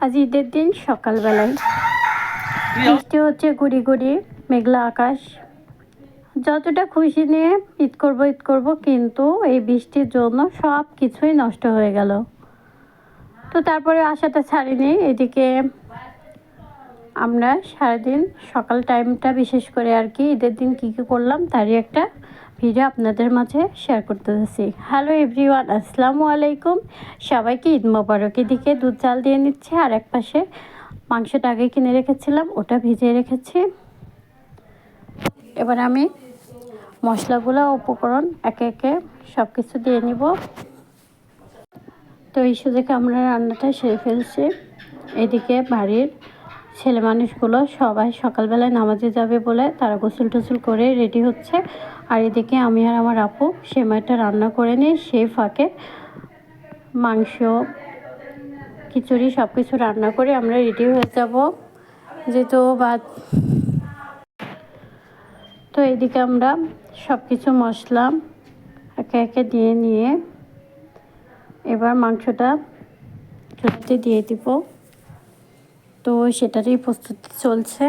আজ ঈদের দিন সকালবেলায় বৃষ্টি হচ্ছে, গুড়ি গুড়ি মেঘলা আকাশ। যতটা খুশি নিয়ে ঈদ করব কিন্তু এই বৃষ্টির জন্য সব কিছুই নষ্ট হয়ে গেল। তো তারপরে আশাটা ছাড়িনি। এদিকে আমরা সারাদিন সকাল টাইমটা বিশেষ করে আর কি ঈদের দিন কী কী করলাম তারই একটা ভিডিও আপনাদের মাঝে শেয়ার করতে যাচ্ছি। হ্যালো এভরিওয়ান, আসসালামু আলাইকুম। সবাইকে ঈদ মোবারক। এদিকে দুধ চাল দিয়ে নিচ্ছে, আর এক পাশে মাংসটা আগে কিনে রেখেছিলাম, ওটা ভিজিয়ে রেখেছি। এবার আমি মশলাগুলো উপকরণ একে একে সব কিছু দিয়ে নিব। তো এই সুযোগে আমরা রান্নাটা সেরে ফেলছি। এদিকে বাড়ির ছেলে মানুষগুলো সবাই সকালবেলায় নামাজে যাবে বলে তারা গোসল টোসল করে রেডি হচ্ছে। আর এদিকে আমি আর আমার আপু সেমাইটা রান্না করে নিই। সেই ফাঁকে মাংস, খিচুড়ি সব কিছু রান্না করে আমরা রেডি হয়ে যাব যেহেতু তো এদিকে আমরা সব কিছু মশলা একে একে দিয়ে নিয়ে এবার মাংসটা চুলাতে দিয়ে দিব। তো সেটারই প্রস্তুতি চলছে।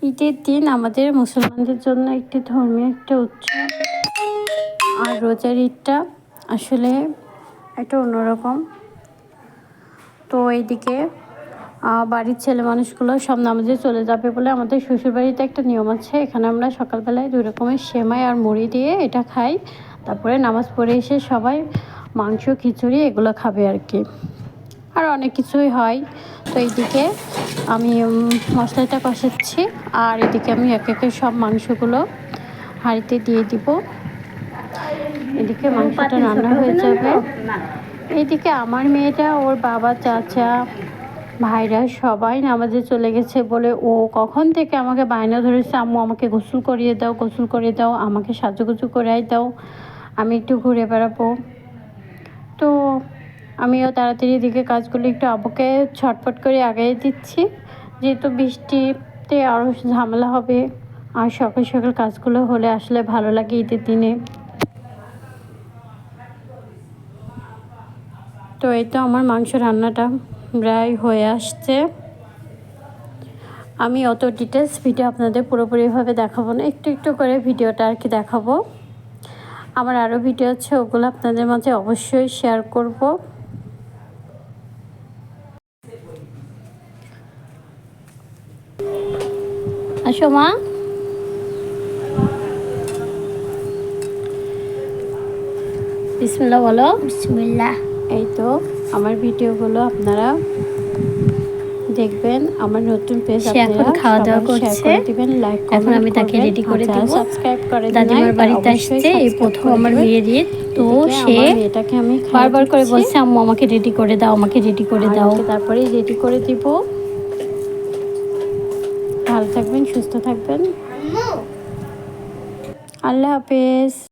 ঈদের দিন আমাদের মুসলমানদের জন্য একটি ধর্মীয় একটা উৎসব, আর রোজার ঈদটা আসলে একটা অন্যরকম। তো এইদিকে বাড়ির ছেলে মানুষগুলো সব নামাজে চলে যাবে বলে আমাদের শ্বশুরবাড়িতে একটা নিয়ম আছে। এখানে আমরা সকালবেলায় 2 রকমের সেমাই আর মুড়ি দিয়ে এটা খাই। তারপরে নামাজ পড়ে এসে সবাই মাংস, খিচুড়ি এগুলো খাবে আর কি, আর অনেক কিছুই হয়। তো এইদিকে আমি মশলাটা কষাচ্ছি, আর এদিকে আমি এক একে সব মাংসগুলো হাঁড়িতে দিয়ে দিব। এদিকে মাংসটা রান্না হয়ে যাবে। এইদিকে আমার মেয়েটা, ওর বাবা, চাচা, ভাইরা সবাই নামাজে চলে গেছে বলে ও কখন থেকে আমাকে বায়না ধরেছে, আম্মু আমাকে গোসল করিয়ে দাও, গোসল করিয়ে দাও, আমাকে সাজুগুজু করাই দাও, আমি একটু ঘুরে বেড়াবো। তো আমিও তাড়াতাড়ি এদিকে কাজগুলো একটু আবুকে ছটফট করে আগাই দিচ্ছি, যেহেতু বৃষ্টিতে আরও ঝামেলা হবে। আর সকাল সকাল কাজগুলো হলে আসলে ভালো লাগে ঈদের দিনে। তো এই তো আমার মাংস রান্নাটা প্রায় হয়ে আসছে। আমি অত ডিটেলস ভিডিও আপনাদের পুরোপুরিভাবে দেখাবো না, একটু একটু করে ভিডিওটা আর কি দেখাবো। আমার আরও ভিডিও আছে, ওগুলো আপনাদের মাঝে অবশ্যই শেয়ার করব। আসো মা। বিসমিল্লাহ বলো। বিসমিল্লাহ। এই তো আমার ভিডিওগুলো আপনারা দেখবেন। আমার নতুন পেজ এখন খাওয়া দাওয়া করছে, দিবেন, লাইক এখন আমি তাকে রেডি করে দেব। সাবস্ক্রাইব করে দিন। দাদিমার বাড়িতে আসছে, এই প্রথম আমার বিয়ের ঈদ। তো সে এটাকে আমি বারবার করে বলছে আম্মু আমাকে রেডি করে দাও, আমাকে রেডি করে দাও। তারপরে রেডি করে দিব। ভালো থাকবেন, সুস্থ থাকবেন। আল্লাহ হাফেজ।